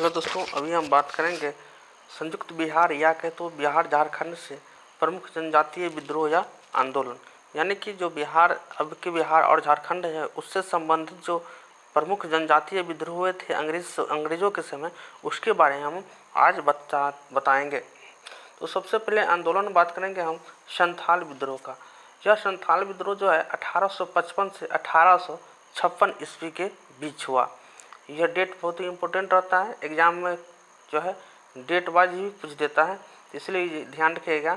Hello दोस्तों, अभी हम बात करेंगे संयुक्त बिहार या कहे तो बिहार झारखंड से प्रमुख जनजातीय विद्रोह या आंदोलन, यानी कि जो बिहार अब के बिहार और झारखंड है उससे संबंधित जो प्रमुख जनजातीय विद्रोह हुए थे अंग्रेज़ों के समय, उसके बारे में हम आज बताएंगे। तो सबसे पहले आंदोलन बात करेंगे हम संथाल विद्रोह का। यह संथाल विद्रोह जो है 1855 से 1856 ईस्वी के बीच हुआ। यह डेट बहुत ही इम्पोर्टेंट रहता है, एग्जाम में जो है डेट वाइज ही पूछ देता है, इसलिए ध्यान रखिएगा।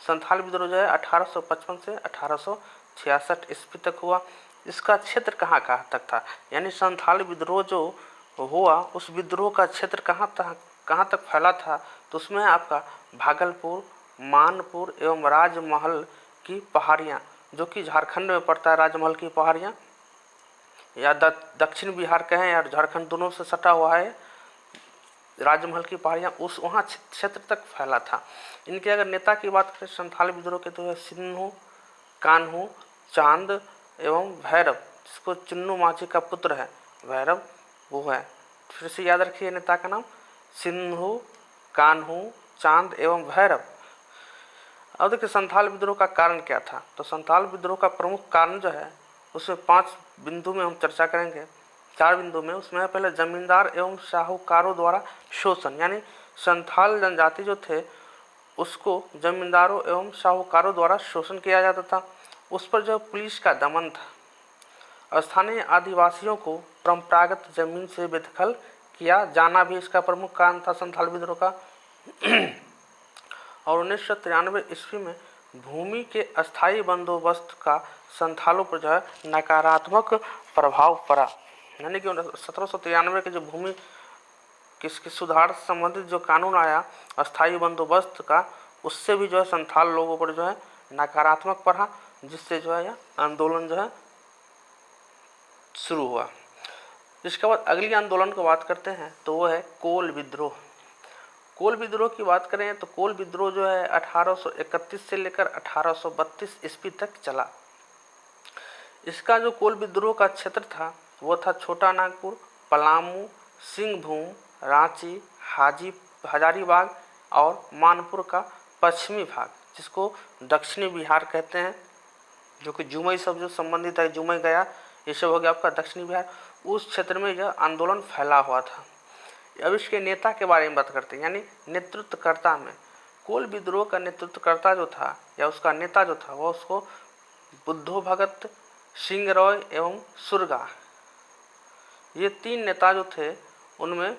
संथाल विद्रोह जो है 1855 से 1866 ईस्वी तक हुआ। इसका क्षेत्र कहाँ कहाँ तक था, यानी संथाल विद्रोह जो हुआ उस विद्रोह का क्षेत्र कहाँ तक फैला था, तो उसमें आपका भागलपुर, मानपुर एवं राजमहल की पहाड़ियाँ, जो कि झारखंड में पड़ता है, राजमहल की पहाड़ियाँ, या दक्षिण बिहार कहें या झारखंड, दोनों से सटा हुआ है राजमहल की पहाड़ियाँ, उस वहाँ क्षेत्र तक फैला था। इनके अगर नेता की बात करें संथाल विद्रोह के, तो है सिन्हू, कान्हू, चांद एवं भैरव, जिसको चुन्नू माझी का पुत्र है भैरव, वो है। फिर से याद रखिए नेता का नाम सिन्हू, कान्हू, चांद एवं भैरव। अब देखिए संथाल विद्रोह का कारण क्या था, तो संथाल विद्रोह का प्रमुख कारण जो है उसमें 5 बिंदु में हम चर्चा करेंगे, 4 बिंदु में। उसमें है पहले जमींदार एवं साहूकारों द्वारा शोषण, यानी संथाल जनजाति जो थे उसको जमींदारों एवं साहूकारों द्वारा शोषण किया जाता था, उस पर जो पुलिस का दमन था। स्थानीय आदिवासियों को परंपरागत जमीन से बेदखल किया जाना भी इसका प्रमुख कारण था संथाल विद्रोह का। और 1993 ईस्वी में भूमि के अस्थायी बंदोबस्त का संथालों पर जो है नकारात्मक प्रभाव पड़ा, यानी कि 1793 के जो भूमि किसके सुधार से संबंधित जो कानून आया अस्थायी बंदोबस्त का, उससे भी जो है संथाल लोगों पर जो है नकारात्मक पड़ा, जिससे जो है यह आंदोलन जो है शुरू हुआ। इसके बाद अगली आंदोलन की बात करते हैं तो वो है कोल विद्रोह। कोल विद्रोह की बात करें तो कोल विद्रोह जो है 1831 से लेकर 1832 ईस्वी तक चला। इसका जो कोल विद्रोह का क्षेत्र था वो था छोटा नागपुर, पलामू, सिंहभूम, रांची, हजारीबाग और मानपुर का पश्चिमी भाग, जिसको दक्षिणी बिहार कहते हैं, जो कि जुमई सब जो संबंधित है, जुमई गया, ये सब हो गया आपका दक्षिणी बिहार। उस क्षेत्र में यह आंदोलन फैला हुआ था। अब इसके नेता के बारे में बात करते हैं, यानी नेतृत्वकर्ता में कोल विद्रोह का नेतृत्वकर्ता जो था या उसका नेता जो था वह उसको बुद्धो भगत, सिंह रॉय एवं सुरगा, ये 3 नेता जो थे उनमें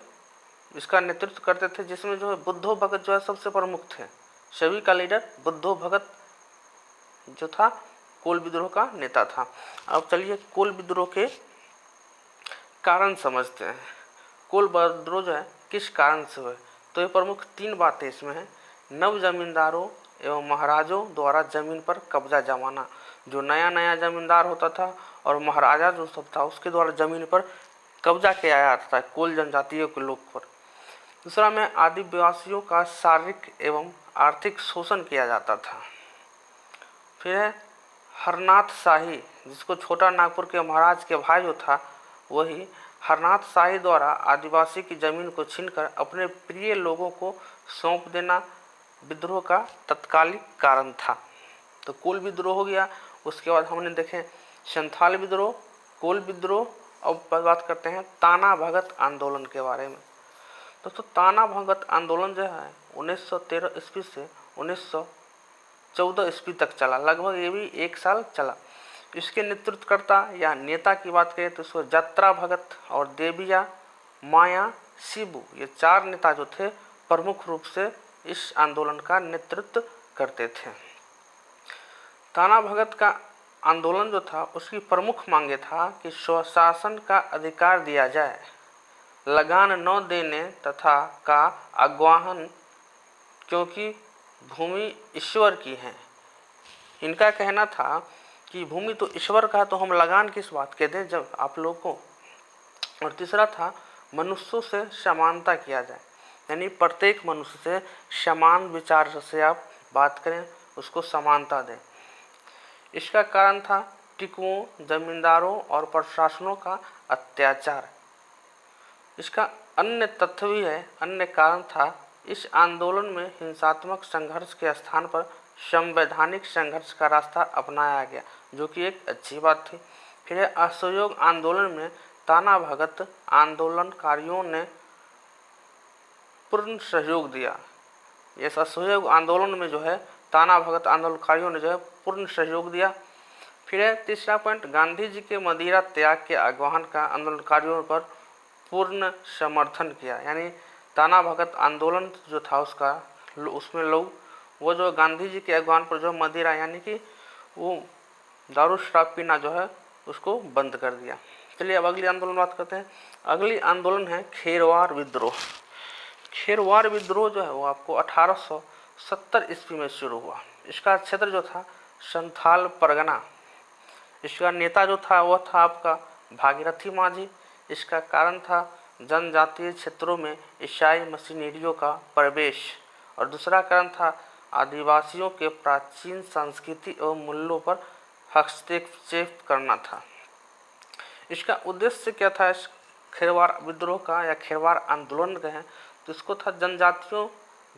इसका नेतृत्व करते थे, जिसमें जो है बुद्धो भगत जो है सबसे प्रमुख थे। सभी का लीडर बुद्धो भगत जो था कोल विद्रोह का नेता था। अब चलिए कोल विद्रोह के कारण समझते हैं। कोल विद्रोह जो है किस कारण से हुए, तो ये प्रमुख 3 बातें इसमें हैं। नव जमींदारों एवं महाराजों द्वारा जमीन पर कब्जा जमाना, जो नया नया जमींदार होता था और महाराजा जो सब था उसके द्वारा जमीन पर कब्जा किया जाता था कोल जनजातियों के लोग पर। दूसरा में आदिवासियों का शारीरिक एवं आर्थिक शोषण किया जाता था। फिर है हरनाथ शाही, जिसको छोटा नागपुर के महाराज के भाई जो था वही हरनाथ शाही द्वारा आदिवासी की जमीन को छीनकर अपने प्रिय लोगों को सौंप देना विद्रोह का तत्कालिक कारण था। तो कोल विद्रोह हो गया। उसके बाद हमने देखे संथाल विद्रोह, कोल विद्रोह। अब बात करते हैं ताना भगत आंदोलन के बारे में। दोस्तों ताना भगत आंदोलन जो है 1913 ईस्वी से 1914 ईस्वी तक चला, लगभग ये भी 1 साल चला। इसके नेतृत्वकर्ता या नेता की बात करें तो इसको जत्रा भगत और देविया माया शिबू, ये 4 नेता जो थे प्रमुख रूप से इस आंदोलन का नेतृत्व करते थे। ताना भगत का आंदोलन जो था उसकी प्रमुख मांगे था कि स्वशासन का अधिकार दिया जाए, लगान न देने तथा का आह्वान, क्योंकि भूमि ईश्वर की है। इनका कहना था कि भूमि तो ईश्वर का है, तो हम लगान किस बात के दें जब आप लोग को। और तीसरा था मनुष्यों से समानता किया जाए, यानी प्रत्येक मनुष्य से समान विचार से आप बात करें, उसको समानता दें। इसका कारण था टिकुओं, जमींदारों और प्रशासनों का अत्याचार। इसका अन्य तथ्य भी है, अन्य कारण था। इस आंदोलन में हिंसात्मक संघर्ष के स्थान पर संवैधानिक संघर्ष का रास्ता अपनाया गया, जो कि एक अच्छी बात थी। फिर असहयोग आंदोलन में ताना भगत आंदोलनकारियों ने पूर्ण सहयोग दिया। इस असहयोग आंदोलन में जो है ताना भगत आंदोलनकारियों ने जो है पूर्ण सहयोग दिया। फिर है तीसरा पॉइंट, गांधी जी के मदिरा त्याग के आह्वान का आंदोलनकारियों पर पूर्ण समर्थन किया। यानी ताना भगत आंदोलन जो था उसमें लोग वो जो गांधी जी के आह्वान पर जो मदिरा यानी कि वो दारू शराब पीना जो है उसको बंद कर दिया। चलिए अब अगली आंदोलन बात करते हैं। अगली आंदोलन है खेरवार विद्रोह। खेरवार विद्रोह जो है वो आपको 1870 ईस्वी में शुरू हुआ। इसका क्षेत्र जो था संथाल परगना। इसका नेता जो था वो था आपका भागीरथी माझी। इसका कारण था जनजातीय क्षेत्रों में ईसाई मशीनरियों का प्रवेश, और दूसरा कारण था आदिवासियों के प्राचीन संस्कृति एवं मूल्यों पर हस्तक्षेप करना था। इसका उद्देश्य क्या था इस खेरवार विद्रोह का या खेरवार आंदोलन का है, तो इसको था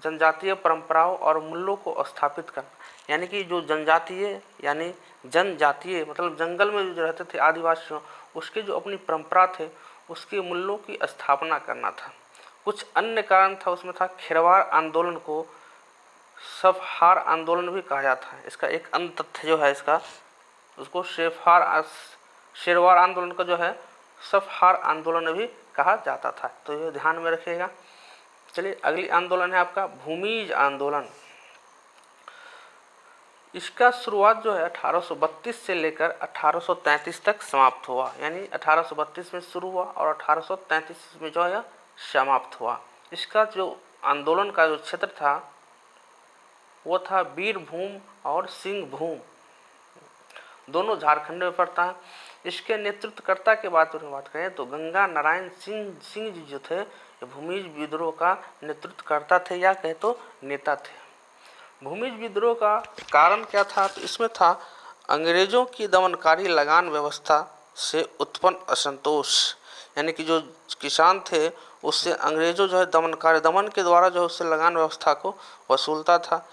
जनजातीय परंपराओं और मूल्यों को स्थापित करना। यानी कि जो जनजातीय मतलब जंगल में जो रहते थे आदिवासियों, उसके जो अपनी परंपरा थे उसके मूल्यों की स्थापना करना था। कुछ अन्य कारण था, उसमें था खेरवार आंदोलन को सफहार आंदोलन भी कहा जाता है। इसका एक अन्य तथ्य जो है इसका उसको शेरवार आंदोलन का जो है सफहार आंदोलन भी कहा जाता था, तो ये ध्यान में रखिएगा। चलिए अगली आंदोलन है आपका भूमिज आंदोलन। इसका शुरुआत जो है 1832 से लेकर 1833 तक समाप्त हुआ। यानी 1832 में शुरू हुआ और 1833 में जो है समाप्त हुआ। इसका जो आंदोलन का जो क्षेत्र था वो था बीरभूम और सिंहभूम, दोनों झारखंड में पड़ता है। इसके नेतृत्वकर्ता के बात करें तो गंगा नारायण सिंह जी जो थे ये भूमिज विद्रोह का नेतृत्वकर्ता थे या कहे तो नेता थे। भूमिज विद्रोह का कारण क्या था, तो इसमें था अंग्रेजों की दमनकारी लगान व्यवस्था से उत्पन्न असंतोष। यानी कि जो किसान थे उससे अंग्रेजों जो है दमन के द्वारा जो उससे लगान व्यवस्था को वसूलता था।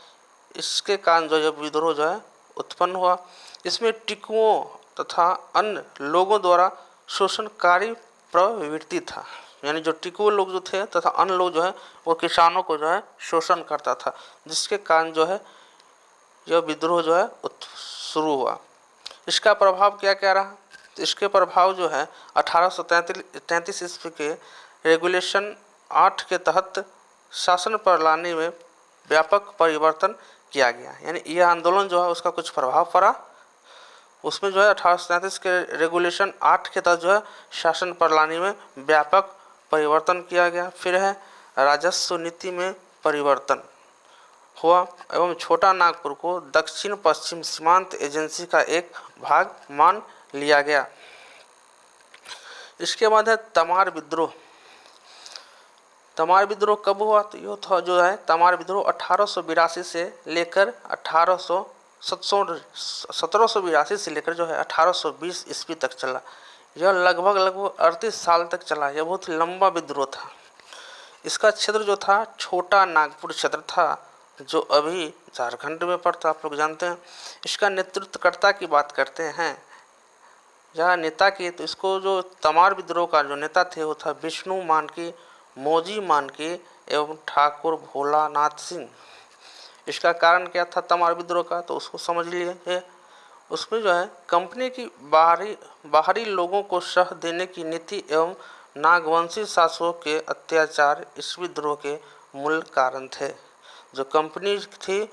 इसके कारण जो है विद्रोह जो है उत्पन्न हुआ। इसमें टिकुओं तथा अन्य लोगों द्वारा शोषणकारी प्रवृत्ति था। यानी जो टिकुओ लोग जो थे तथा अन्य लोग जो है वो किसानों को जो है शोषण करता था, जिसके कारण जो है यह विद्रोह जो है शुरू हुआ। इसका प्रभाव क्या क्या रहा, तो इसके प्रभाव जो है 1833 ईस्वी के रेगुलेशन 8 के तहत शासन प्रणाली में व्यापक परिवर्तन किया गया। यानी यह आंदोलन जो है उसका कुछ प्रभाव पड़ा। उसमें जो है 1837 के रेगुलेशन 8 के तहत जो है शासन प्रणाली में व्यापक परिवर्तन किया गया। फिर है राजस्व नीति में परिवर्तन हुआ एवं छोटा नागपुर को दक्षिण पश्चिम सीमांत एजेंसी का एक भाग मान लिया गया। इसके बाद है तमार विद्रोह। तमार विद्रोह कब हुआ, तो ये था जो है तमार विद्रोह 1882 से लेकर 1782 से लेकर जो है 1820 ईस्वी तक चला। यह लगभग 38 साल तक चला। यह बहुत लंबा विद्रोह था। इसका क्षेत्र जो था छोटा नागपुर क्षेत्र था, जो अभी झारखंड में पड़ता, आप लोग जानते हैं। इसका नेतृत्वकर्ता की बात करते हैं या नेता की, तो इसको जो तमार विद्रोह का जो नेता थे वो था विष्णु मानकी, मौजी मानकी एवं ठाकुर भोलानाथ सिंह। इसका कारण क्या था तमार विद्रोह का, तो उसको समझ लिए। उसमें जो है कंपनी की बाहरी लोगों को शह देने की नीति एवं नागवंशी शासकों के अत्याचार इस विद्रोह के मूल कारण थे। जो कंपनी थी,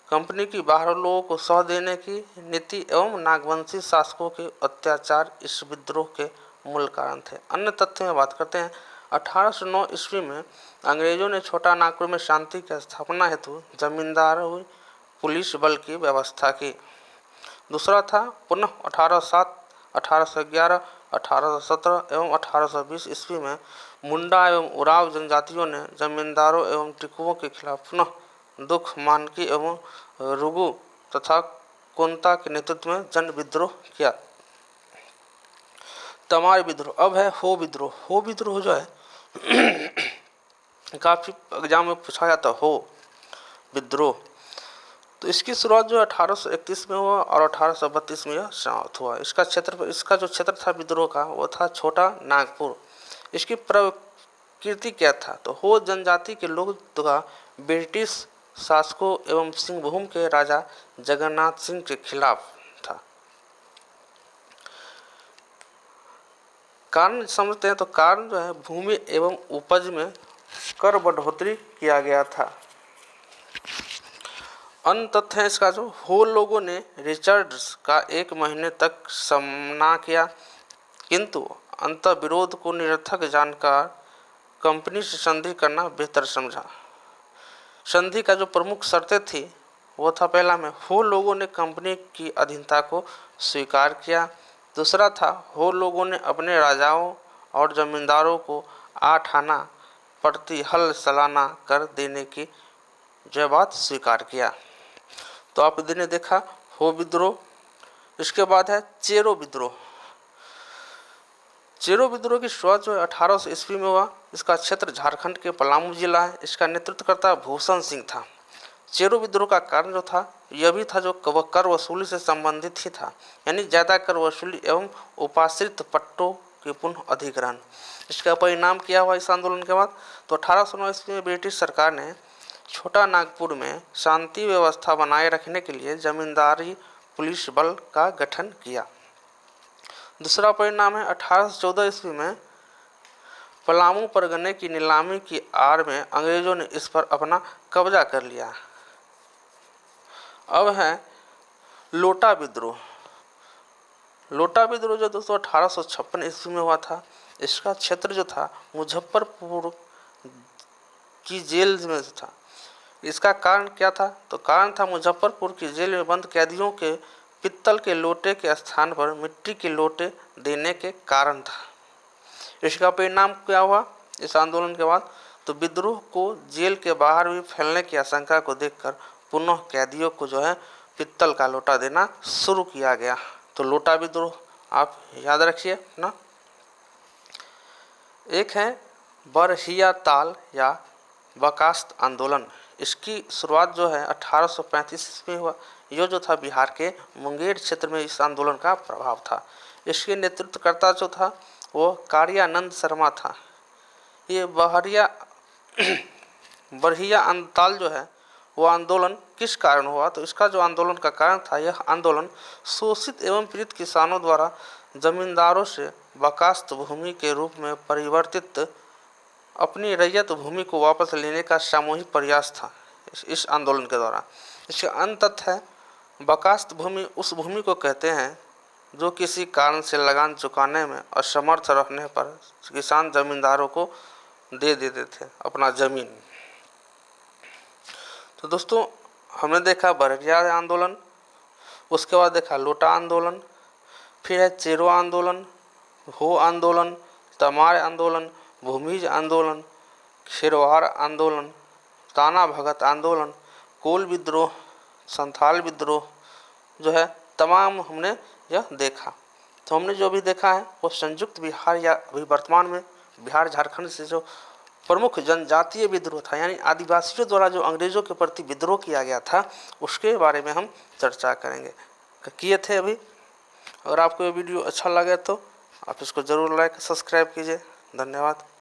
कंपनी की बाहर लोगों को शह देने की नीति एवं नागवंशी शासकों के अत्याचार इस विद्रोह के मूल कारण थे। अन्य तथ्य में बात करते हैं। 1809 ईस्वी में अंग्रेजों ने छोटा नागपुर में शांति की स्थापना हेतु जमींदारों पुलिस बल की व्यवस्था की। दूसरा था पुनः 1807, 1811, 1817 एवं 1820 ईस्वी में मुंडा एवं उराव जनजातियों ने जमींदारों एवं टिकुओं के खिलाफ पुनः दुख मानकी एवं रुगु तथा कोंता के नेतृत्व में जन विद्रोह किया। तमार विद्रोह। अब है हो विद्रोह। हो विद्रोह जो है काफ़ी एग्जाम में पूछा जाता हो विद्रोह। तो इसकी शुरुआत जो 1831 में हुआ और 1832 में यह समाप्त हुआ। इसका जो क्षेत्र था विद्रोह का वो था छोटा नागपुर। इसकी प्रकृति क्या था, तो हो जनजाति के लोग द्वारा ब्रिटिश शासकों एवं सिंहभूम के राजा जगन्नाथ सिंह के खिलाफ था। कारण समझते हैं, तो कारण जो है भूमि एवं उपज में कर बढ़ोतरी किया गया था। अन्य तथ्य है इसका जो हो लोगों ने रिचर्ड्स का 1 महीने तक सामना किया, किंतु अंत विरोध को निरर्थक जानकर कंपनी से संधि करना बेहतर समझा। संधि का जो प्रमुख शर्तें थी वो था, पहला में हो लोगों ने कंपनी की अधीनता को स्वीकार किया। दूसरा था हो लोगों ने अपने राजाओं और जमींदारों को 8 आना प्रति हल सालाना कर देने की जो बात स्वीकार किया। तो आपने देखा हो विद्रोह। इसके बाद है चेरो विद्रोह। चेरो विद्रोह की शुरुआत जो है 1800 ईस्वी में हुआ। इसका क्षेत्र झारखंड के पलामू जिला है। इसका नेतृत्वकर्ता भूषण सिंह था। चेरो विद्रोह का कारण जो था यह भी था जो कर वसूली से संबंधित ही था, यानी ज़्यादा कर वसूली एवं उपाश्रित पट्टों के पुनः अधिग्रहण। इसका परिणाम क्या हुआ इस आंदोलन के बाद, तो 1809 ईस्वी में ब्रिटिश सरकार ने छोटा नागपुर में शांति व्यवस्था बनाए रखने के लिए जमींदारी पुलिस बल का गठन किया। दूसरा परिणाम है 1814 ईस्वी में पलामू परगने की नीलामी की आड़ में अंग्रेजों ने इस पर अपना कब्जा कर लिया। अब है लोटा विद्रोह। लोटा विद्रोह जो दोस्तों 1856 ईस्वी में हुआ था। इसका क्षेत्र जो था मुजफ्फरपुर की जेल में था। इसका कारण क्या था, तो कारण था मुजफ्फरपुर की जेल में बंद कैदियों के पित्तल के लोटे के स्थान पर मिट्टी के लोटे देने के कारण था। इसका परिणाम क्या हुआ इस आंदोलन के बाद, तो विद्रोह को जेल के बाहर भी फैलने की आशंका को देखकर पुनः कैदियों को जो है पित्तल का लोटा देना शुरू किया गया। तो लोटा विद्रोह आप याद रखिए ना। एक है बरहिया ताल या बकास्त आंदोलन। इसकी शुरुआत जो है 1835 में हुआ। यह जो था बिहार के मुंगेर क्षेत्र में इस आंदोलन का प्रभाव था। इसके नेतृत्वकर्ता जो था वो कार्यानंद शर्मा था। ये बरहिया ताल जो है वो आंदोलन किस कारण हुआ, तो इसका जो आंदोलन का कारण था, यह आंदोलन शोषित एवं पीड़ित किसानों द्वारा जमींदारों से बकास्त भूमि के रूप में परिवर्तित अपनी रैयत भूमि को वापस लेने का सामूहिक प्रयास था इस आंदोलन के द्वारा। इसके अंततः है बकास्त भूमि उस भूमि को कहते हैं जो किसी कारण से लगान चुकाने में असमर्थ रहने पर किसान जमींदारों को दे देते थे अपना जमीन। तो दोस्तों हमने देखा बरहिया आंदोलन, उसके बाद देखा लोटा आंदोलन, फिर है चेरो आंदोलन, हो आंदोलन, तमार आंदोलन, भूमिज आंदोलन, खिरवार आंदोलन, ताना भगत आंदोलन, कोल विद्रोह, संथाल विद्रोह जो है तमाम हमने यह देखा। तो हमने जो भी देखा है वो संयुक्त बिहार या अभी वर्तमान में बिहार झारखंड से जो प्रमुख जनजातीय विद्रोह था, यानी आदिवासियों द्वारा जो अंग्रेजों के प्रति विद्रोह किया गया था, उसके बारे में हम चर्चा करेंगे किए थे अभी। अगर आपको ये वीडियो अच्छा लगे तो आप इसको ज़रूर लाइक सब्सक्राइब कीजिए। धन्यवाद।